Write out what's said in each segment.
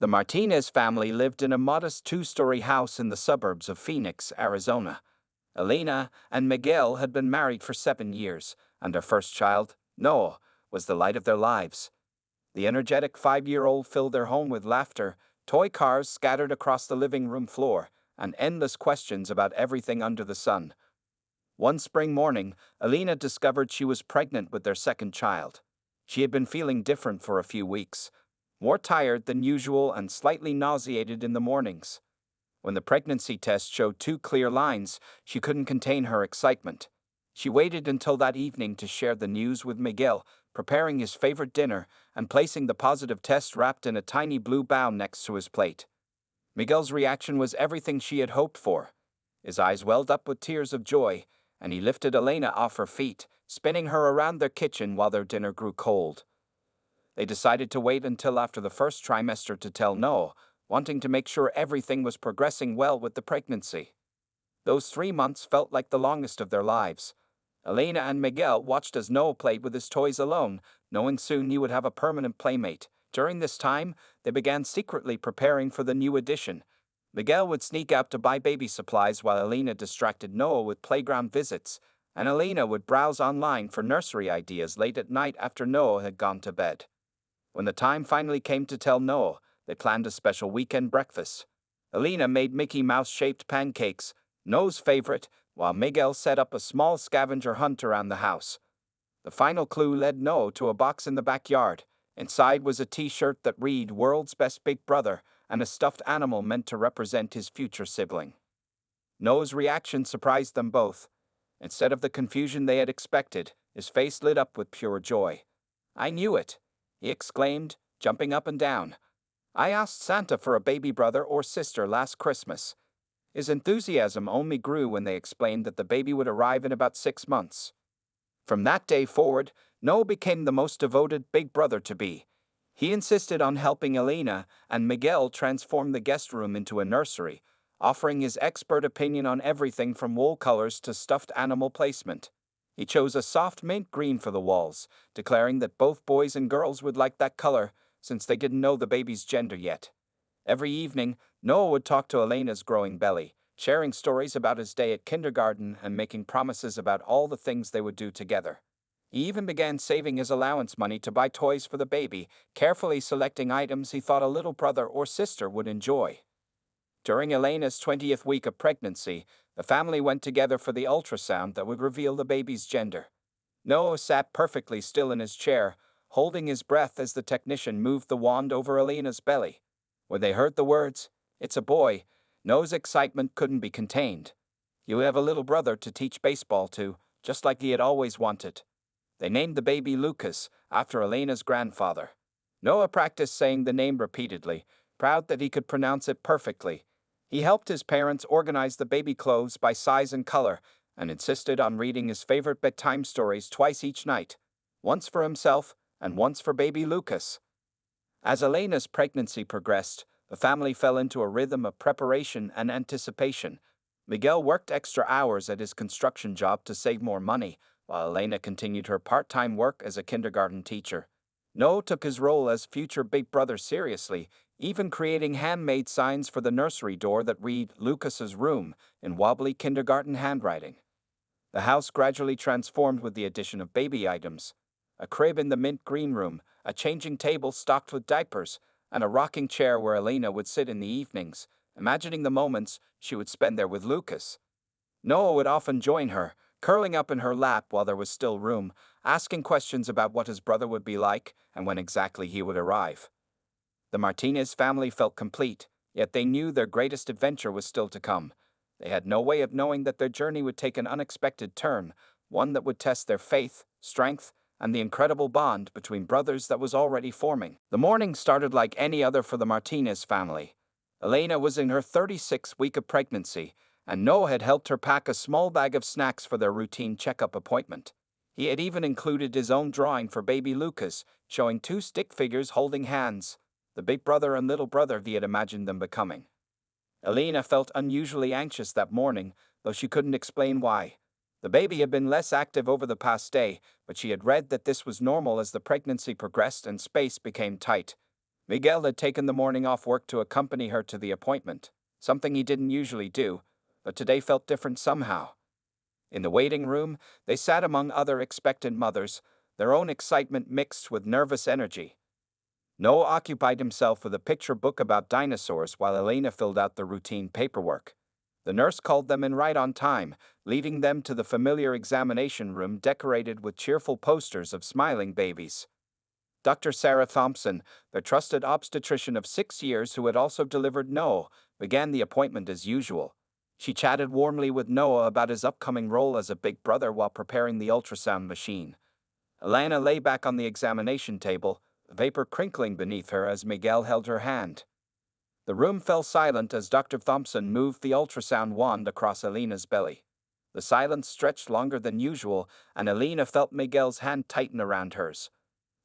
The Martinez family lived in a modest two-story house in the suburbs of Phoenix, Arizona. Elena and Miguel had been married for 7 years, and their first child, Noah, was the light of their lives. The energetic 5-year-old filled their home with laughter, toy cars scattered across the living room floor, and endless questions about everything under the sun. One spring morning, Elena discovered she was pregnant with their second child. She had been feeling different for a few weeks, more tired than usual and slightly nauseated in the mornings. When the pregnancy test showed 2 clear lines, she couldn't contain her excitement. She waited until that evening to share the news with Miguel, preparing his favorite dinner and placing the positive test wrapped in a tiny blue bow next to his plate. Miguel's reaction was everything she had hoped for. His eyes welled up with tears of joy, and he lifted Elena off her feet, spinning her around their kitchen while their dinner grew cold. They decided to wait until after the first trimester to tell Noah, wanting to make sure everything was progressing well with the pregnancy. Those 3 months felt like the longest of their lives. Elena and Miguel watched as Noah played with his toys alone, knowing soon he would have a permanent playmate. During this time, they began secretly preparing for the new addition. Miguel would sneak out to buy baby supplies while Elena distracted Noah with playground visits, and Elena would browse online for nursery ideas late at night after Noah had gone to bed. When the time finally came to tell Noah, they planned a special weekend breakfast. Elena made Mickey Mouse-shaped pancakes, Noah's favorite, while Miguel set up a small scavenger hunt around the house. The final clue led Noah to a box in the backyard. Inside was a t-shirt that read "World's Best Big Brother" and a stuffed animal meant to represent his future sibling. Noah's reaction surprised them both. Instead of the confusion they had expected, his face lit up with pure joy. "I knew it," he exclaimed, jumping up and down. "I asked Santa for a baby brother or sister last Christmas." His enthusiasm only grew when they explained that the baby would arrive in about 6 months. From that day forward, Noah became the most devoted big brother-to-be. He insisted on helping Elena, and Miguel transformed the guest room into a nursery, offering his expert opinion on everything from wool colors to stuffed animal placement. He chose a soft mint green for the walls, declaring that both boys and girls would like that color, since they didn't know the baby's gender yet. Every evening, Noah would talk to Elena's growing belly, sharing stories about his day at kindergarten and making promises about all the things they would do together. He even began saving his allowance money to buy toys for the baby, carefully selecting items he thought a little brother or sister would enjoy. During Elena's 20th week of pregnancy, the family went together for the ultrasound that would reveal the baby's gender. Noah sat perfectly still in his chair, holding his breath as the technician moved the wand over Elena's belly. When they heard the words, "It's a boy," Noah's excitement couldn't be contained. "You have a little brother to teach baseball to, just like he had always wanted." They named the baby Lucas, after Elena's grandfather. Noah practiced saying the name repeatedly, proud that he could pronounce it perfectly. He helped his parents organize the baby clothes by size and color, and insisted on reading his favorite bedtime stories twice each night, once for himself and once for baby Lucas. As Elena's pregnancy progressed, the family fell into a rhythm of preparation and anticipation. Miguel worked extra hours at his construction job to save more money, while Elena continued her part-time work as a kindergarten teacher. Noah took his role as future big brother seriously, even creating handmade signs for the nursery door that read "Lucas's room" in wobbly kindergarten handwriting. The house gradually transformed with the addition of baby items: a crib in the mint green room, a changing table stocked with diapers, and a rocking chair where Elena would sit in the evenings, imagining the moments she would spend there with Lucas. Noah would often join her, curling up in her lap while there was still room, asking questions about what his brother would be like and when exactly he would arrive. The Martinez family felt complete, yet they knew their greatest adventure was still to come. They had no way of knowing that their journey would take an unexpected turn, one that would test their faith, strength, and the incredible bond between brothers that was already forming. The morning started like any other for the Martinez family. Elena was in her 36th week of pregnancy, and Noah had helped her pack a small bag of snacks for their routine checkup appointment. He had even included his own drawing for baby Lucas, showing 2 stick figures holding hands, the big brother and little brother he had imagined them becoming. Elena felt unusually anxious that morning, though she couldn't explain why. The baby had been less active over the past day, but she had read that this was normal as the pregnancy progressed and space became tight. Miguel had taken the morning off work to accompany her to the appointment, something he didn't usually do, but today felt different somehow. In the waiting room, they sat among other expectant mothers, their own excitement mixed with nervous energy. Noah occupied himself with a picture book about dinosaurs while Elena filled out the routine paperwork. The nurse called them in right on time, leading them to the familiar examination room decorated with cheerful posters of smiling babies. Dr. Sarah Thompson, their trusted obstetrician of 6 years who had also delivered Noah, began the appointment as usual. She chatted warmly with Noah about his upcoming role as a big brother while preparing the ultrasound machine. Elena lay back on the examination table, the paper crinkling beneath her as Miguel held her hand. The room fell silent as Dr. Thompson moved the ultrasound wand across Elena's belly. The silence stretched longer than usual, and Elena felt Miguel's hand tighten around hers.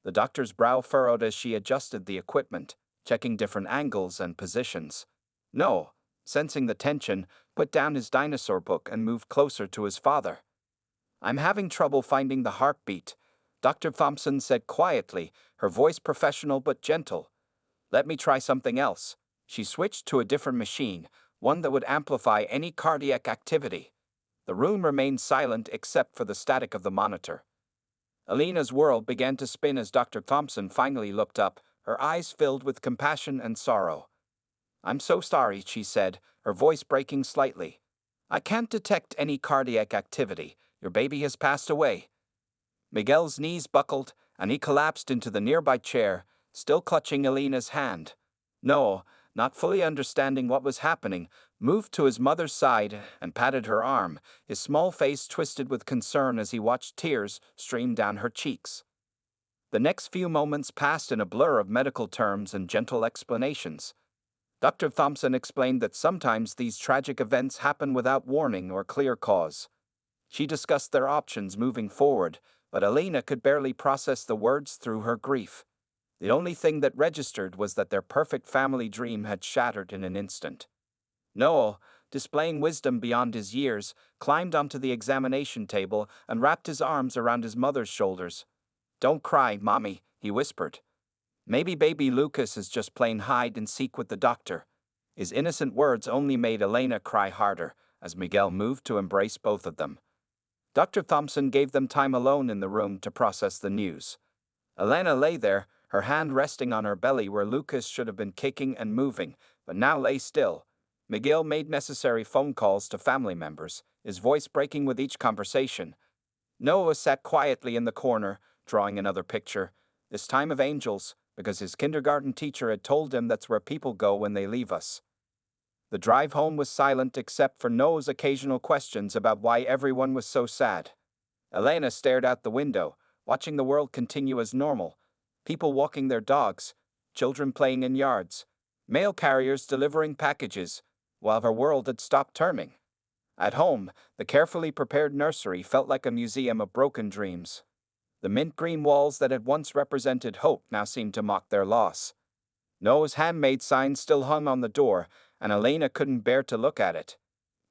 The doctor's brow furrowed as she adjusted the equipment, checking different angles and positions. No, sensing the tension, put down his dinosaur book and moved closer to his father. "I'm having trouble finding the heartbeat," Dr. Thompson said quietly, her voice professional but gentle. "Let me try something else." She switched to a different machine, one that would amplify any cardiac activity. The room remained silent except for the static of the monitor. Elena's world began to spin as Dr. Thompson finally looked up, her eyes filled with compassion and sorrow. "I'm so sorry," she said, her voice breaking slightly. "I can't detect any cardiac activity. Your baby has passed away." Miguel's knees buckled, and he collapsed into the nearby chair, still clutching Elena's hand. Noah, not fully understanding what was happening, moved to his mother's side and patted her arm, his small face twisted with concern as he watched tears stream down her cheeks. The next few moments passed in a blur of medical terms and gentle explanations. Dr. Thompson explained that sometimes these tragic events happen without warning or clear cause. She discussed their options moving forward, but Elena could barely process the words through her grief. The only thing that registered was that their perfect family dream had shattered in an instant. Noah, displaying wisdom beyond his years, climbed onto the examination table and wrapped his arms around his mother's shoulders. "Don't cry, Mommy," he whispered. "Maybe baby Lucas is just playing hide and seek with the doctor." His innocent words only made Elena cry harder as Miguel moved to embrace both of them. Dr. Thompson gave them time alone in the room to process the news. Elena lay there, her hand resting on her belly where Lucas should have been kicking and moving, but now lay still. Miguel made necessary phone calls to family members, his voice breaking with each conversation. Noah sat quietly in the corner, drawing another picture, this time of angels, because his kindergarten teacher had told him that's where people go when they leave us. The drive home was silent except for Noah's occasional questions about why everyone was so sad. Elena stared out the window, watching the world continue as normal. People walking their dogs, children playing in yards, mail carriers delivering packages, while her world had stopped turning. At home, the carefully prepared nursery felt like a museum of broken dreams. The mint green walls that had once represented hope now seemed to mock their loss. Noah's handmade sign still hung on the door, and Elena couldn't bear to look at it.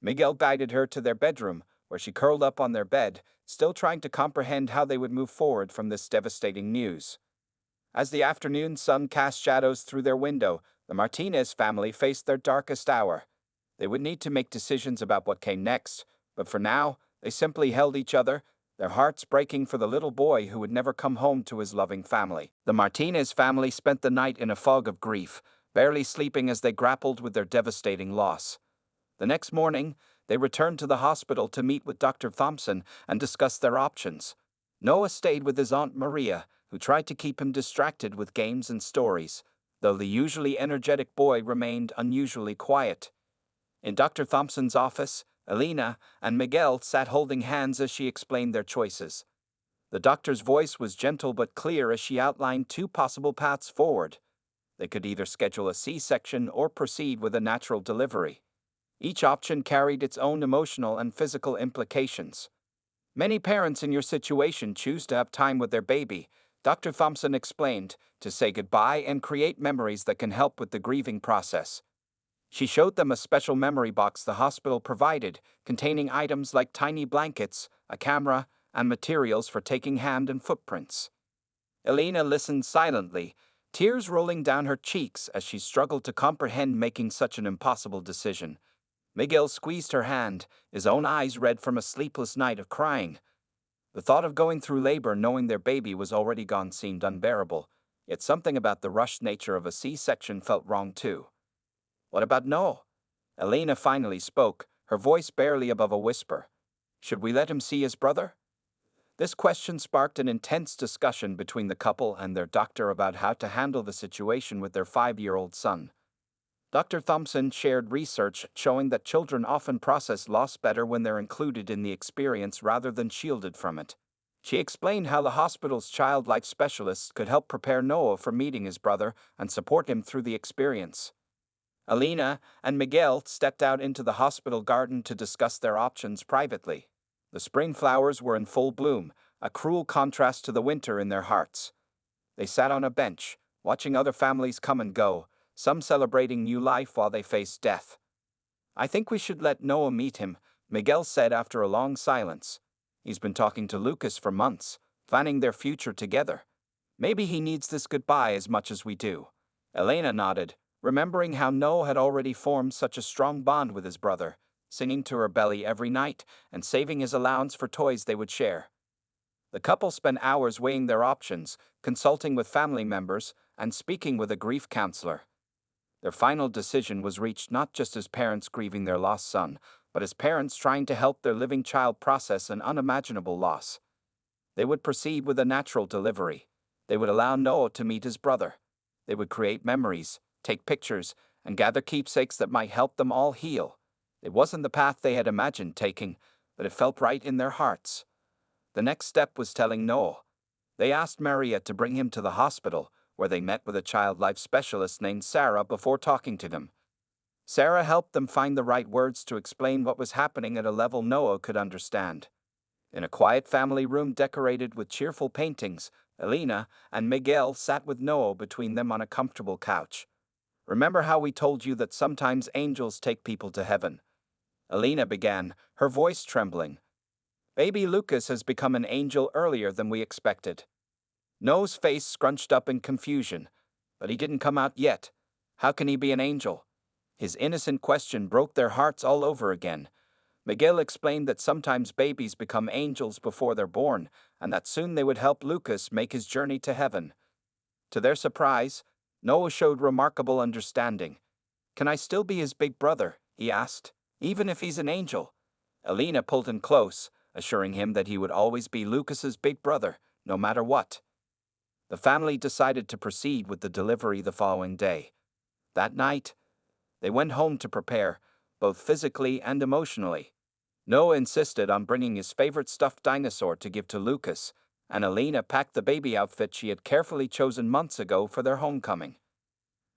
Miguel guided her to their bedroom, where she curled up on their bed, still trying to comprehend how they would move forward from this devastating news. As the afternoon sun cast shadows through their window, the Martinez family faced their darkest hour. They would need to make decisions about what came next, but for now, they simply held each other, their hearts breaking for the little boy who would never come home to his loving family. The Martinez family spent the night in a fog of grief, barely sleeping as they grappled with their devastating loss. The next morning, they returned to the hospital to meet with Dr. Thompson and discuss their options. Noah stayed with his Aunt Maria, who tried to keep him distracted with games and stories, though the usually energetic boy remained unusually quiet. In Dr. Thompson's office, Elena and Miguel sat holding hands as she explained their choices. The doctor's voice was gentle but clear as she outlined two possible paths forward. They could either schedule a C-section or proceed with a natural delivery. Each option carried its own emotional and physical implications. "Many parents in your situation choose to have time with their baby," Dr. Thompson explained, "to say goodbye and create memories that can help with the grieving process." She showed them a special memory box the hospital provided, containing items like tiny blankets, a camera, and materials for taking hand and footprints. Elena listened silently, tears rolling down her cheeks as she struggled to comprehend making such an impossible decision. Miguel squeezed her hand, his own eyes red from a sleepless night of crying. The thought of going through labor knowing their baby was already gone seemed unbearable, yet something about the rushed nature of a C-section felt wrong too. What about Noah? Elena finally spoke, her voice barely above a whisper. Should we let him see his brother? This question sparked an intense discussion between the couple and their doctor about how to handle the situation with their 5-year-old son. Dr. Thompson shared research showing that children often process loss better when they're included in the experience rather than shielded from it. She explained how the hospital's child life specialists could help prepare Noah for meeting his brother and support him through the experience. Alina and Miguel stepped out into the hospital garden to discuss their options privately. The spring flowers were in full bloom, a cruel contrast to the winter in their hearts. They sat on a bench, watching other families come and go, some celebrating new life while they faced death. I think we should let Noah meet him, Miguel said after a long silence. He's been talking to Lucas for months, planning their future together. Maybe he needs this goodbye as much as we do. Elena nodded, remembering how Noah had already formed such a strong bond with his brother, singing to her belly every night and saving his allowance for toys they would share. The couple spent hours weighing their options, consulting with family members, and speaking with a grief counselor. Their final decision was reached not just as parents grieving their lost son, but as parents trying to help their living child process an unimaginable loss. They would proceed with a natural delivery. They would allow Noah to meet his brother. They would create memories, take pictures, and gather keepsakes that might help them all heal. It wasn't the path they had imagined taking, but it felt right in their hearts. The next step was telling Noah. They asked Maria to bring him to the hospital, where they met with a child life specialist named Sarah before talking to them. Sarah helped them find the right words to explain what was happening at a level Noah could understand. In a quiet family room decorated with cheerful paintings, Elena and Miguel sat with Noah between them on a comfortable couch. Remember how we told you that sometimes angels take people to heaven? Elena began, her voice trembling. Baby Lucas has become an angel earlier than we expected. Noah's face scrunched up in confusion. But he didn't come out yet. How can he be an angel? His innocent question broke their hearts all over again. Miguel explained that sometimes babies become angels before they're born, and that soon they would help Lucas make his journey to heaven. To their surprise, Noah showed remarkable understanding. Can I still be his big brother? He asked, even if he's an angel. Elena pulled him close, assuring him that he would always be Lucas's big brother, no matter what. The family decided to proceed with the delivery the following day. That night, they went home to prepare, both physically and emotionally. Noah insisted on bringing his favorite stuffed dinosaur to give to Lucas, and Elena packed the baby outfit she had carefully chosen months ago for their homecoming.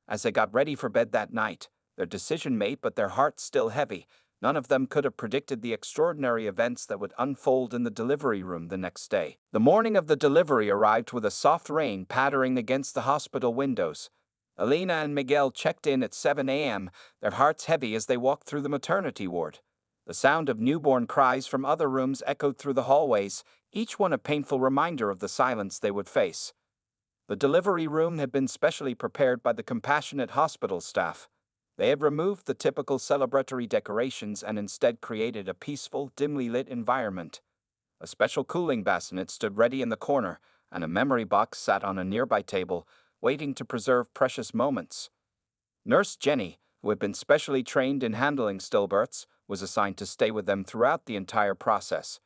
As they got ready for bed that night, their decision made but their hearts still heavy, none of them could have predicted the extraordinary events that would unfold in the delivery room the next day. The morning of the delivery arrived with a soft rain pattering against the hospital windows. Elena and Miguel checked in at 7 a.m., their hearts heavy as they walked through the maternity ward. The sound of newborn cries from other rooms echoed through the hallways, each one a painful reminder of the silence they would face. The delivery room had been specially prepared by the compassionate hospital staff. They had removed the typical celebratory decorations and instead created a peaceful, dimly lit environment. A special cooling bassinet stood ready in the corner, and a memory box sat on a nearby table, waiting to preserve precious moments. Nurse Jenny, who had been specially trained in handling stillbirths, was assigned to stay with them throughout the entire process.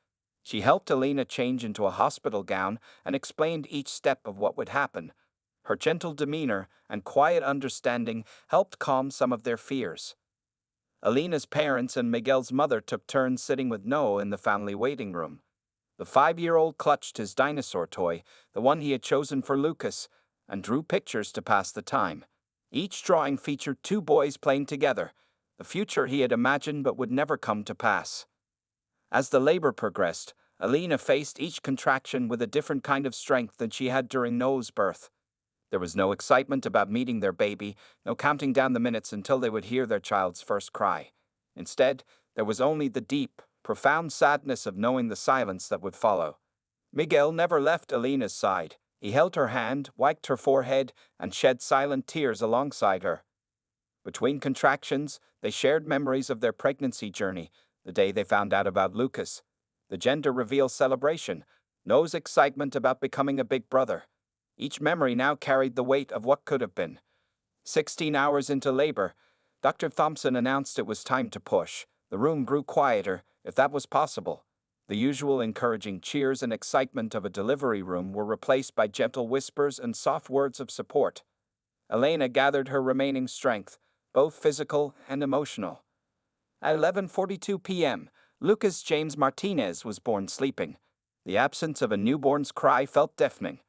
She helped Elena change into a hospital gown and explained each step of what would happen. Her gentle demeanor and quiet understanding helped calm some of their fears. Elena's parents and Miguel's mother took turns sitting with Noah in the family waiting room. The 5-year-old clutched his dinosaur toy, the one he had chosen for Lucas, and drew pictures to pass the time. Each drawing featured 2 boys playing together, the future he had imagined but would never come to pass. As the labor progressed, Elena faced each contraction with a different kind of strength than she had during Noah's birth. There was no excitement about meeting their baby, no counting down the minutes until they would hear their child's first cry. Instead, there was only the deep, profound sadness of knowing the silence that would follow. Miguel never left Elena's side. He held her hand, wiped her forehead, and shed silent tears alongside her. Between contractions, they shared memories of their pregnancy journey, the day they found out about Lucas, the gender reveal celebration, Noah's excitement about becoming a big brother. Each memory now carried the weight of what could have been. 16 hours into labor, Dr. Thompson announced it was time to push. The room grew quieter, if that was possible. The usual encouraging cheers and excitement of a delivery room were replaced by gentle whispers and soft words of support. Elena gathered her remaining strength, both physical and emotional. At 11:42 p.m., Lucas James Martinez was born sleeping. The absence of a newborn's cry felt deafening.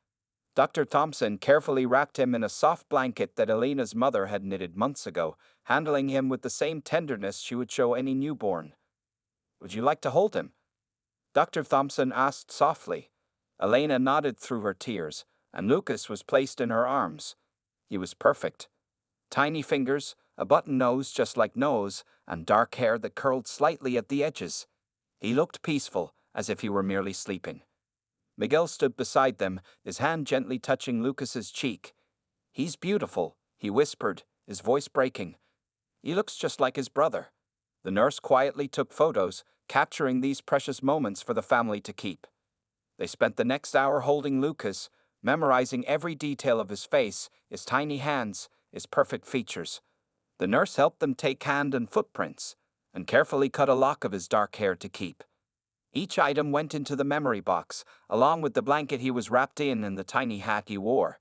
Dr. Thompson carefully wrapped him in a soft blanket that Elena's mother had knitted months ago, handling him with the same tenderness she would show any newborn. "Would you like to hold him?" Dr. Thompson asked softly. Elena nodded through her tears, and Lucas was placed in her arms. He was perfect. Tiny fingers, a button nose just like Noah's, and dark hair that curled slightly at the edges. He looked peaceful, as if he were merely sleeping. Miguel stood beside them, his hand gently touching Lucas's cheek. "He's beautiful," he whispered, his voice breaking. "He looks just like his brother." The nurse quietly took photos, capturing these precious moments for the family to keep. They spent the next hour holding Lucas, memorizing every detail of his face, his tiny hands, his perfect features. The nurse helped them take hand and footprints, and carefully cut a lock of his dark hair to keep. Each item went into the memory box, along with the blanket he was wrapped in and the tiny hat he wore.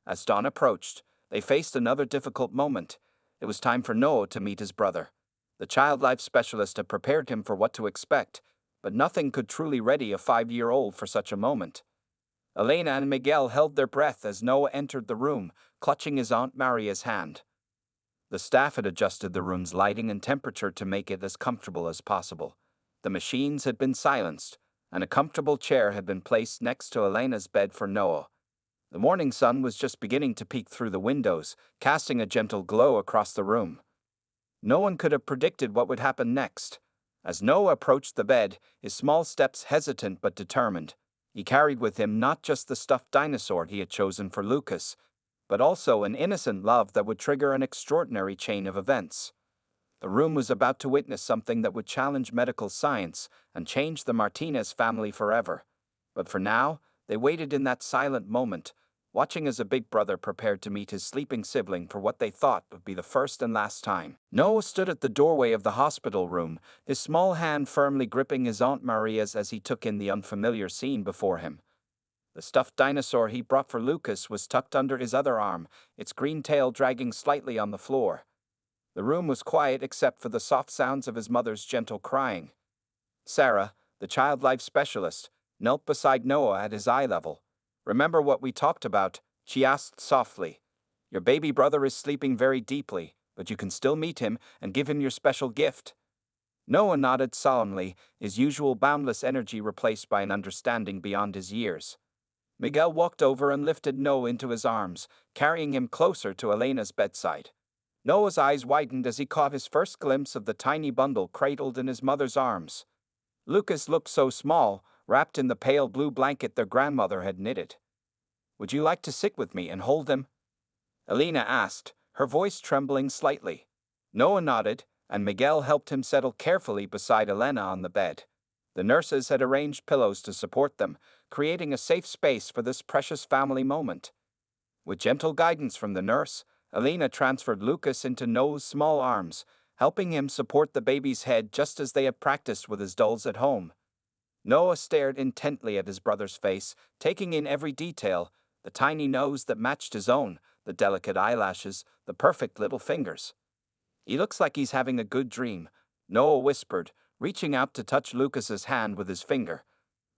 As dawn approached, they faced another difficult moment. It was time for Noah to meet his brother. The child life specialist had prepared him for what to expect, but nothing could truly ready a 5-year-old for such a moment. Elena and Miguel held their breath as Noah entered the room, clutching his Aunt Maria's hand. The staff had adjusted the room's lighting and temperature to make it as comfortable as possible. The machines had been silenced, and a comfortable chair had been placed next to Elena's bed for Noah. The morning sun was just beginning to peek through the windows, casting a gentle glow across the room. No one could have predicted what would happen next. As Noah approached the bed, his small steps hesitant but determined, he carried with him not just the stuffed dinosaur he had chosen for Lucas, but also an innocent love that would trigger an extraordinary chain of events. The room was about to witness something that would challenge medical science and change the Martinez family forever. But for now, they waited in that silent moment, watching as a big brother prepared to meet his sleeping sibling for what they thought would be the first and last time. Noah stood at the doorway of the hospital room, his small hand firmly gripping his Aunt Maria's as he took in the unfamiliar scene before him. The stuffed dinosaur he brought for Lucas was tucked under his other arm, its green tail dragging slightly on the floor. The room was quiet except for the soft sounds of his mother's gentle crying. Sarah, the child life specialist, knelt beside Noah at his eye level. "Remember what we talked about?" she asked softly. "Your baby brother is sleeping very deeply, but you can still meet him and give him your special gift." Noah nodded solemnly, his usual boundless energy replaced by an understanding beyond his years. Miguel walked over and lifted Noah into his arms, carrying him closer to Elena's bedside. Noah's eyes widened as he caught his first glimpse of the tiny bundle cradled in his mother's arms. Lucas looked so small, wrapped in the pale blue blanket their grandmother had knitted. "Would you like to sit with me and hold him?" Elena asked, her voice trembling slightly. Noah nodded, and Miguel helped him settle carefully beside Elena on the bed. The nurses had arranged pillows to support them, creating a safe space for this precious family moment. With gentle guidance from the nurse, Elena transferred Lucas into Noah's small arms, helping him support the baby's head just as they had practiced with his dolls at home. Noah stared intently at his brother's face, taking in every detail, the tiny nose that matched his own, the delicate eyelashes, the perfect little fingers. "He looks like he's having a good dream," Noah whispered, reaching out to touch Lucas's hand with his finger.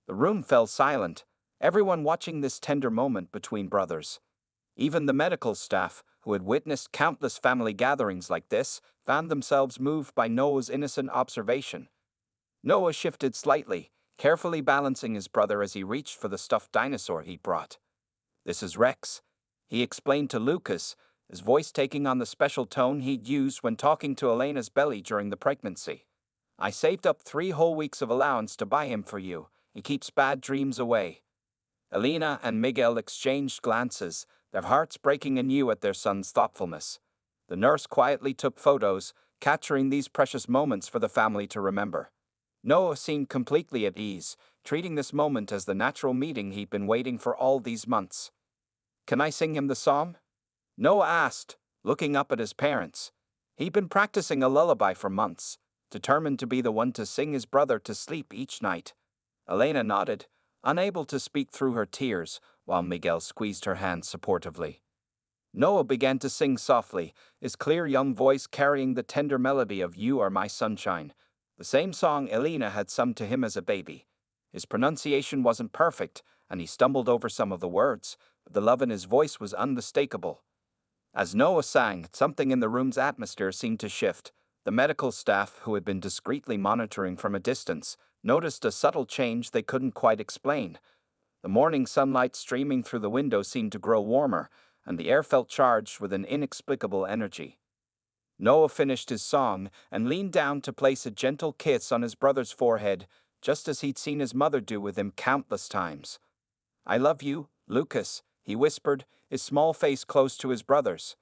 The room fell silent, everyone watching this tender moment between brothers. Even the medical staff, who had witnessed countless family gatherings like this, found themselves moved by Noah's innocent observation. Noah shifted slightly, carefully balancing his brother as he reached for the stuffed dinosaur he'd brought. "This is Rex," he explained to Lucas, his voice taking on the special tone he'd used when talking to Elena's belly during the pregnancy. "I saved up 3 whole weeks of allowance to buy him for you. He keeps bad dreams away." Elena and Miguel exchanged glances, their hearts breaking anew at their son's thoughtfulness. The nurse quietly took photos, capturing these precious moments for the family to remember. Noah seemed completely at ease, treating this moment as the natural meeting he'd been waiting for all these months. "Can I sing him the song?" Noah asked, looking up at his parents. He'd been practicing a lullaby for months, determined to be the one to sing his brother to sleep each night. Elena nodded, unable to speak through her tears, while Miguel squeezed her hand supportively. Noah began to sing softly, his clear young voice carrying the tender melody of "You Are My Sunshine," the same song Elena had sung to him as a baby. His pronunciation wasn't perfect, and he stumbled over some of the words, but the love in his voice was unmistakable. As Noah sang, something in the room's atmosphere seemed to shift. The medical staff, who had been discreetly monitoring from a distance, noticed a subtle change they couldn't quite explain. The morning sunlight streaming through the window seemed to grow warmer, and the air felt charged with an inexplicable energy. Noah finished his song and leaned down to place a gentle kiss on his brother's forehead, just as he'd seen his mother do with him countless times. "I love you, Lucas," he whispered, his small face close to his brother's.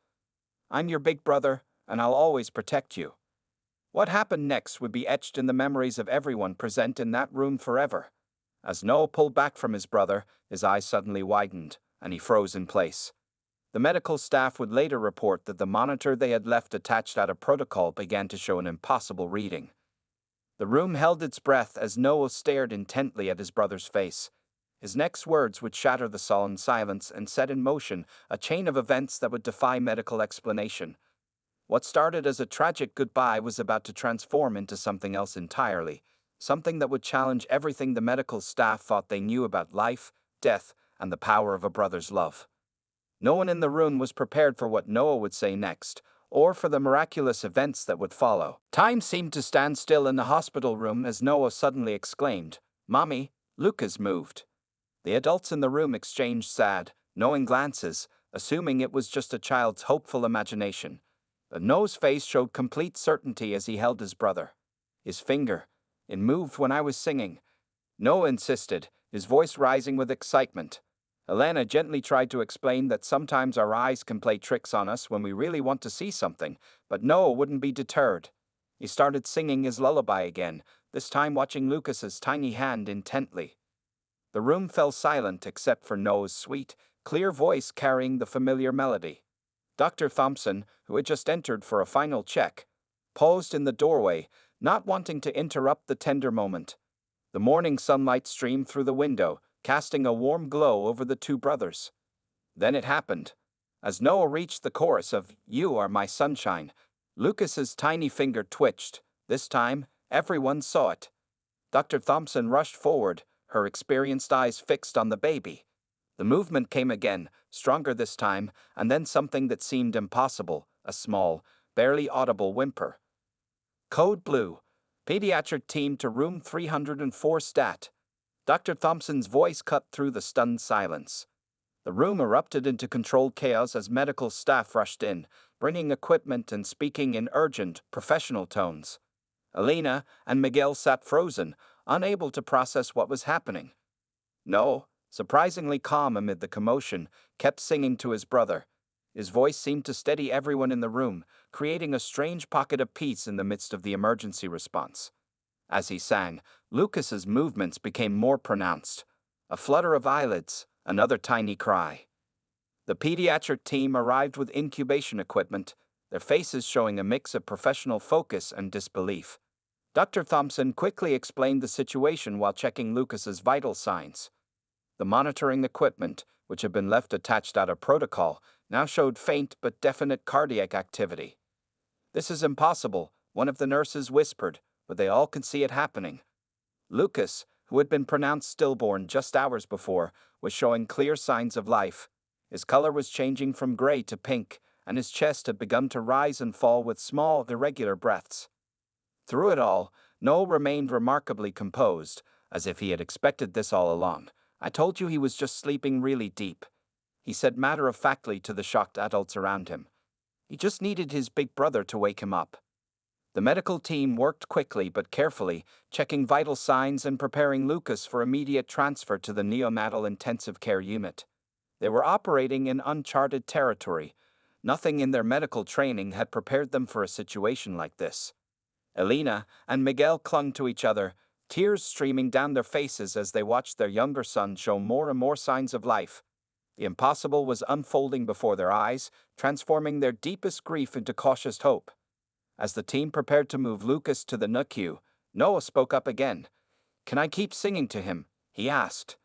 "I'm your big brother, and I'll always protect you." What happened next would be etched in the memories of everyone present in that room forever. As Noah pulled back from his brother, his eyes suddenly widened, and he froze in place. The medical staff would later report that the monitor they had left attached out of protocol began to show an impossible reading. The room held its breath as Noah stared intently at his brother's face. His next words would shatter the solemn silence and set in motion a chain of events that would defy medical explanation. What started as a tragic goodbye was about to transform into something else entirely, something that would challenge everything the medical staff thought they knew about life, death, and the power of a brother's love. No one in the room was prepared for what Noah would say next, or for the miraculous events that would follow. Time seemed to stand still in the hospital room as Noah suddenly exclaimed, "Mommy, Lucas moved." The adults in the room exchanged sad, knowing glances, assuming it was just a child's hopeful imagination. But Noah's face showed complete certainty as he held his brother. "His finger. It moved when I was singing," Noah insisted, his voice rising with excitement. Elena gently tried to explain that sometimes our eyes can play tricks on us when we really want to see something, but Noah wouldn't be deterred. He started singing his lullaby again, this time watching Lucas's tiny hand intently. The room fell silent except for Noah's sweet, clear voice carrying the familiar melody. Dr. Thompson, who had just entered for a final check, paused in the doorway, not wanting to interrupt the tender moment. The morning sunlight streamed through the window, casting a warm glow over the two brothers. Then it happened. As Noah reached the chorus of "You Are My Sunshine," Lucas's tiny finger twitched. This time, everyone saw it. Dr. Thompson rushed forward, her experienced eyes fixed on the baby. The movement came again, stronger this time, and then something that seemed impossible, a small, barely audible whimper. "Code Blue. Pediatric team to room 304 stat." Dr. Thompson's voice cut through the stunned silence. The room erupted into controlled chaos as medical staff rushed in, bringing equipment and speaking in urgent, professional tones. Elena and Miguel sat frozen, unable to process what was happening. Noah, surprisingly calm amid the commotion, kept singing to his brother. His voice seemed to steady everyone in the room, creating a strange pocket of peace in the midst of the emergency response. As he sang, Lucas's movements became more pronounced. A flutter of eyelids, another tiny cry. The pediatric team arrived with incubation equipment, their faces showing a mix of professional focus and disbelief. Dr. Thompson quickly explained the situation while checking Lucas's vital signs. The monitoring equipment, which had been left attached out of protocol, now showed faint but definite cardiac activity. "This is impossible," one of the nurses whispered, but they all could see it happening. Lucas, who had been pronounced stillborn just hours before, was showing clear signs of life. His color was changing from gray to pink, and his chest had begun to rise and fall with small, irregular breaths. Through it all, Noel remained remarkably composed, as if he had expected this all along. "I told you he was just sleeping really deep," he said matter-of-factly to the shocked adults around him. "He just needed his big brother to wake him up." The medical team worked quickly but carefully, checking vital signs and preparing Lucas for immediate transfer to the neonatal intensive care unit. They were operating in uncharted territory. Nothing in their medical training had prepared them for a situation like this. Elena and Miguel clung to each other, tears streaming down their faces as they watched their younger son show more and more signs of life. The impossible was unfolding before their eyes, transforming their deepest grief into cautious hope. As the team prepared to move Lucas to the NICU, Noah spoke up again. "Can I keep singing to him?" he asked.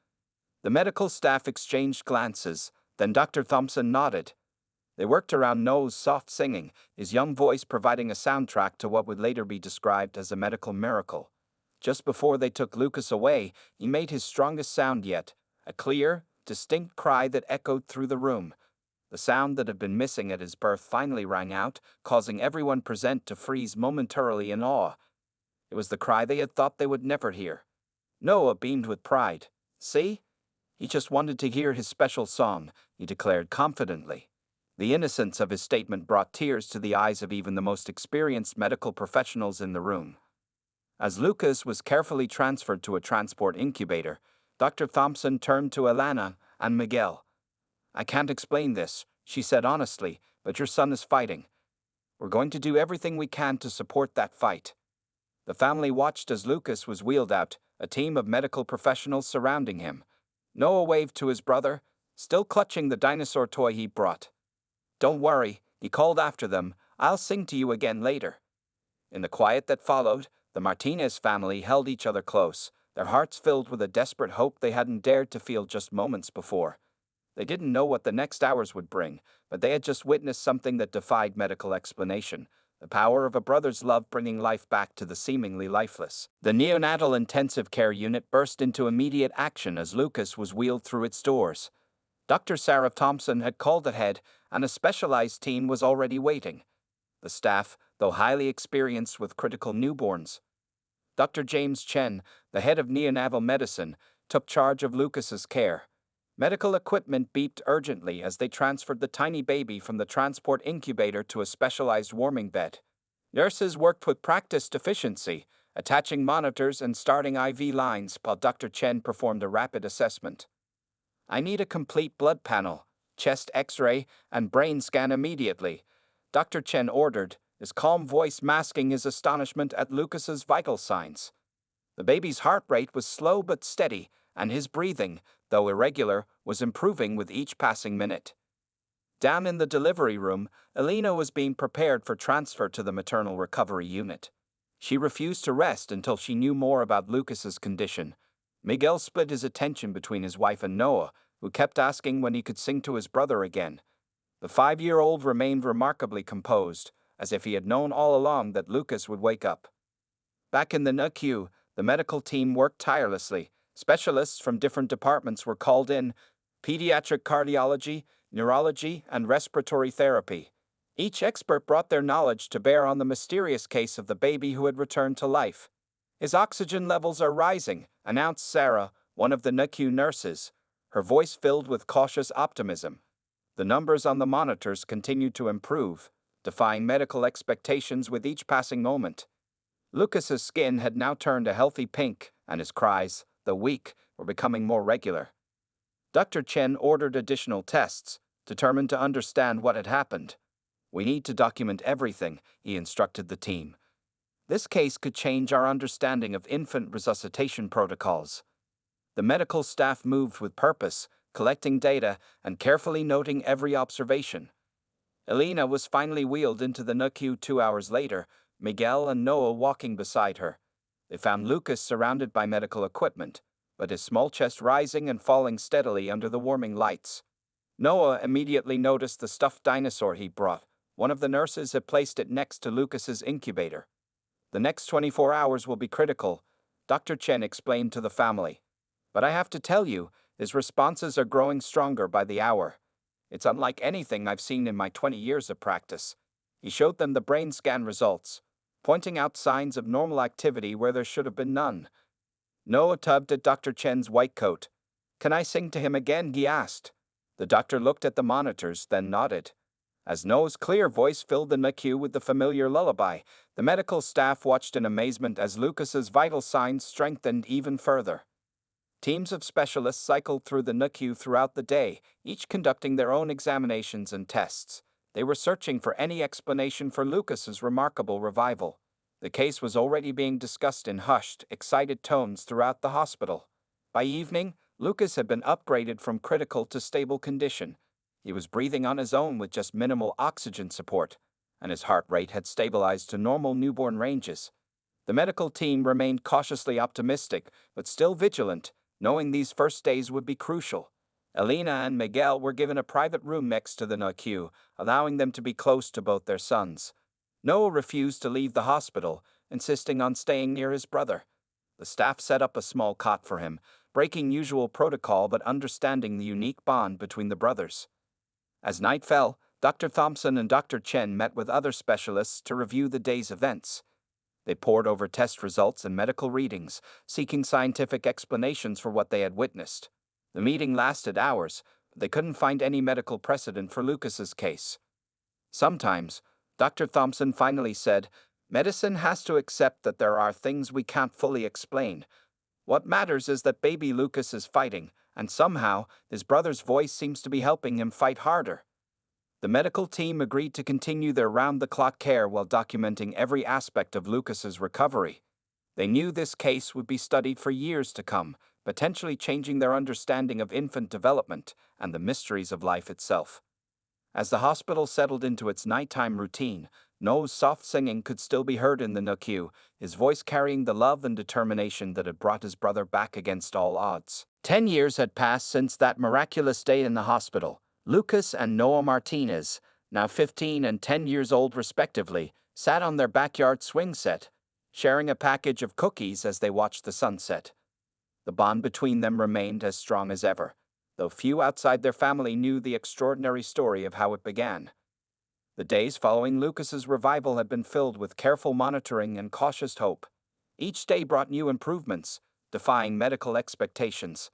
The medical staff exchanged glances, then Dr. Thompson nodded. They worked around Noah's soft singing, his young voice providing a soundtrack to what would later be described as a medical miracle. Just before they took Lucas away, he made his strongest sound yet, a clear, distinct cry that echoed through the room. The sound that had been missing at his birth finally rang out, causing everyone present to freeze momentarily in awe. It was the cry they had thought they would never hear. Noah beamed with pride. "See? He just wanted to hear his special song," he declared confidently. The innocence of his statement brought tears to the eyes of even the most experienced medical professionals in the room. As Lucas was carefully transferred to a transport incubator, Dr. Thompson turned to Alana and Miguel. "I can't explain this," she said honestly, "but your son is fighting. We're going to do everything we can to support that fight." The family watched as Lucas was wheeled out, a team of medical professionals surrounding him. Noah waved to his brother, still clutching the dinosaur toy he brought. "Don't worry," he called after them, "I'll sing to you again later." In the quiet that followed, the Martinez family held each other close, their hearts filled with a desperate hope they hadn't dared to feel just moments before. They didn't know what the next hours would bring, but they had just witnessed something that defied medical explanation, the power of a brother's love bringing life back to the seemingly lifeless. The neonatal intensive care unit burst into immediate action as Lucas was wheeled through its doors. Dr. Sarah Thompson had called ahead, and a specialized team was already waiting. The staff, though highly experienced with critical newborns. Dr. James Chen, the head of neonatal medicine, took charge of Lucas's care. Medical equipment beeped urgently as they transferred the tiny baby from the transport incubator to a specialized warming bed. Nurses worked with practiced efficiency, attaching monitors and starting IV lines while Dr. Chen performed a rapid assessment. "I need a complete blood panel, chest X-ray, and brain scan immediately," Dr. Chen ordered, his calm voice masking his astonishment at Lucas's vital signs. The baby's heart rate was slow but steady, and his breathing, though irregular, was improving with each passing minute. Down in the delivery room, Elena was being prepared for transfer to the maternal recovery unit. She refused to rest until she knew more about Lucas's condition. Miguel split his attention between his wife and Noah, who kept asking when he could sing to his brother again. The 5-year-old remained remarkably composed, as if he had known all along that Lucas would wake up. Back in the NICU, the medical team worked tirelessly. Specialists from different departments were called in: pediatric cardiology, neurology, and respiratory therapy. Each expert brought their knowledge to bear on the mysterious case of the baby who had returned to life. "His oxygen levels are rising," announced Sarah, one of the NICU nurses, her voice filled with cautious optimism. The numbers on the monitors continued to improve, defying medical expectations with each passing moment. Lucas's skin had now turned a healthy pink, and his cries, though weak, were becoming more regular. Dr. Chen ordered additional tests, determined to understand what had happened. "We need to document everything," he instructed the team. "This case could change our understanding of infant resuscitation protocols." The medical staff moved with purpose, collecting data and carefully noting every observation. Elena was finally wheeled into the NICU 2 hours later, Miguel and Noah walking beside her. They found Lucas surrounded by medical equipment, but his small chest rising and falling steadily under the warming lights. Noah immediately noticed the stuffed dinosaur he brought. One of the nurses had placed it next to Lucas's incubator. "The next 24 hours will be critical," Dr. Chen explained to the family. "But I have to tell you, his responses are growing stronger by the hour. It's unlike anything I've seen in my 20 years of practice." He showed them the brain scan results, pointing out signs of normal activity where there should have been none. Noah tugged at Dr. Chen's white coat. "Can I sing to him again?" he asked. The doctor looked at the monitors, then nodded. As Noah's clear voice filled the NICU with the familiar lullaby, the medical staff watched in amazement as Lucas's vital signs strengthened even further. Teams of specialists cycled through the NICU throughout the day, each conducting their own examinations and tests. They were searching for any explanation for Lucas's remarkable revival. The case was already being discussed in hushed, excited tones throughout the hospital. By evening, Lucas had been upgraded from critical to stable condition. He was breathing on his own with just minimal oxygen support, and his heart rate had stabilized to normal newborn ranges. The medical team remained cautiously optimistic, but still vigilant, knowing these first days would be crucial. Elena and Miguel were given a private room next to the NICU, allowing them to be close to both their sons. Noah refused to leave the hospital, insisting on staying near his brother. The staff set up a small cot for him, breaking usual protocol but understanding the unique bond between the brothers. As night fell, Dr. Thompson and Dr. Chen met with other specialists to review the day's events. They pored over test results and medical readings, seeking scientific explanations for what they had witnessed. The meeting lasted hours, but they couldn't find any medical precedent for Lucas's case. Sometimes, Dr. Thompson finally said, "Medicine has to accept that there are things we can't fully explain. What matters is that baby Lucas is fighting, and somehow, his brother's voice seems to be helping him fight harder." The medical team agreed to continue their round-the-clock care while documenting every aspect of Lucas's recovery. They knew this case would be studied for years to come, potentially changing their understanding of infant development and the mysteries of life itself. As the hospital settled into its nighttime routine, Noah's soft singing could still be heard in the NICU, his voice carrying the love and determination that had brought his brother back against all odds. 10 years had passed since that miraculous day in the hospital. Lucas and Noah Martinez, now 15 and 10 years old respectively, sat on their backyard swing set, sharing a package of cookies as they watched the sunset. The bond between them remained as strong as ever, though few outside their family knew the extraordinary story of how it began. The days following Lucas's revival had been filled with careful monitoring and cautious hope. Each day brought new improvements, defying medical expectations.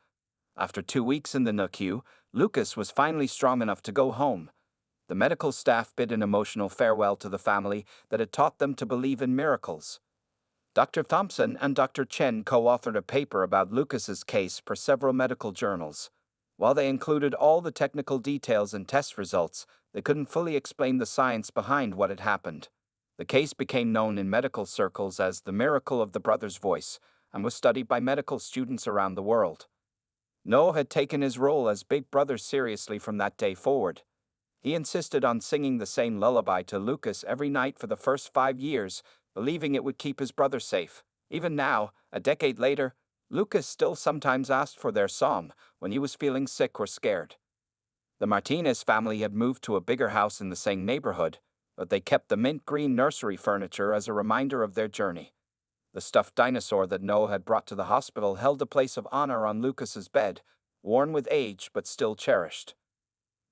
After 2 weeks in the NICU, Lucas was finally strong enough to go home. The medical staff bid an emotional farewell to the family that had taught them to believe in miracles. Dr. Thompson and Dr. Chen co-authored a paper about Lucas's case for several medical journals. While they included all the technical details and test results, they couldn't fully explain the science behind what had happened. The case became known in medical circles as the miracle of the brother's voice and was studied by medical students around the world. Noah had taken his role as big brother seriously from that day forward. He insisted on singing the same lullaby to Lucas every night for the first 5 years, believing it would keep his brother safe. Even now, a decade later, Lucas still sometimes asked for their song when he was feeling sick or scared. The Martinez family had moved to a bigger house in the same neighborhood, but they kept the mint green nursery furniture as a reminder of their journey. The stuffed dinosaur that Noah had brought to the hospital held a place of honor on Lucas's bed, worn with age but still cherished.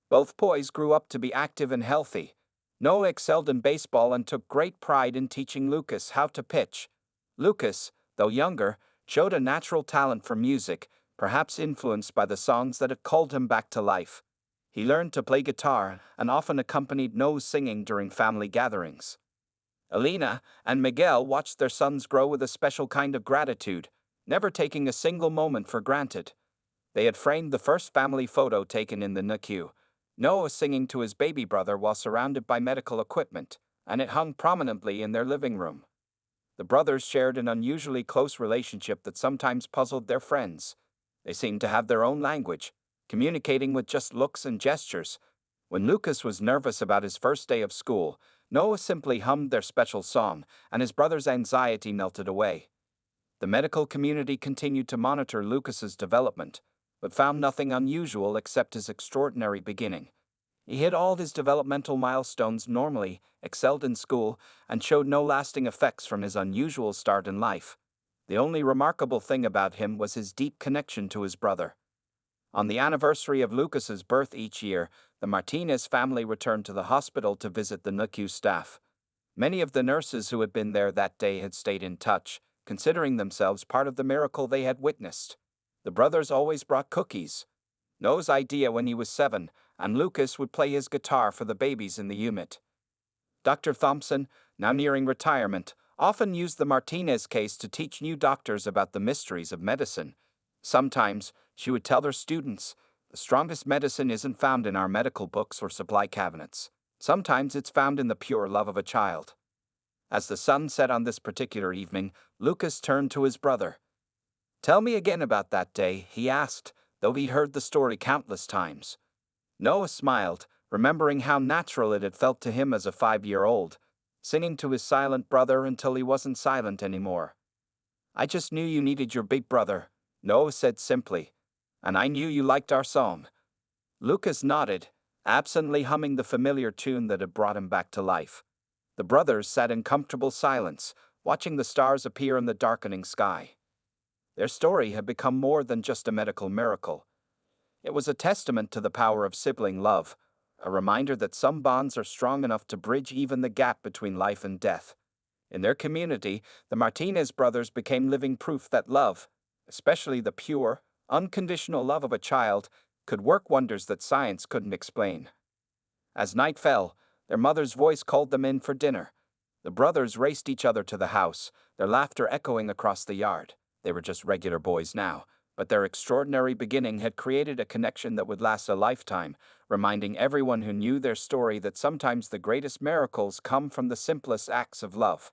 Both boys grew up to be active and healthy. Noah excelled in baseball and took great pride in teaching Lucas how to pitch. Lucas, though younger, showed a natural talent for music, perhaps influenced by the songs that had called him back to life. He learned to play guitar and often accompanied Noah's singing during family gatherings. Elena and Miguel watched their sons grow with a special kind of gratitude, never taking a single moment for granted. They had framed the first family photo taken in the NICU, Noah singing to his baby brother while surrounded by medical equipment, and it hung prominently in their living room. The brothers shared an unusually close relationship that sometimes puzzled their friends. They seemed to have their own language, communicating with just looks and gestures. When Lucas was nervous about his first day of school, Noah simply hummed their special song, and his brother's anxiety melted away. The medical community continued to monitor Lucas's development, but found nothing unusual except his extraordinary beginning. He hit all his developmental milestones normally, excelled in school, and showed no lasting effects from his unusual start in life. The only remarkable thing about him was his deep connection to his brother. On the anniversary of Lucas's birth each year, the Martinez family returned to the hospital to visit the NICU staff. Many of the nurses who had been there that day had stayed in touch, considering themselves part of the miracle they had witnessed. The brothers always brought cookies. Noah's idea when he was 7, and Lucas would play his guitar for the babies in the unit. Dr. Thompson, now nearing retirement, often used the Martinez case to teach new doctors about the mysteries of medicine. Sometimes, she would tell her students, the strongest medicine isn't found in our medical books or supply cabinets. Sometimes it's found in the pure love of a child. As the sun set on this particular evening, Lucas turned to his brother. "Tell me again about that day," he asked, though he heard the story countless times. Noah smiled, remembering how natural it had felt to him as a 5-year-old, singing to his silent brother until he wasn't silent anymore. "I just knew you needed your big brother," Noah said simply, "and I knew you liked our song." Lucas nodded, absently humming the familiar tune that had brought him back to life. The brothers sat in comfortable silence, watching the stars appear in the darkening sky. Their story had become more than just a medical miracle. It was a testament to the power of sibling love, a reminder that some bonds are strong enough to bridge even the gap between life and death. In their community, the Martinez brothers became living proof that love, especially the pure, unconditional love of a child, could work wonders that science couldn't explain. As night fell, their mother's voice called them in for dinner. The brothers raced each other to the house, their laughter echoing across the yard. They were just regular boys now, but their extraordinary beginning had created a connection that would last a lifetime, reminding everyone who knew their story that sometimes the greatest miracles come from the simplest acts of love.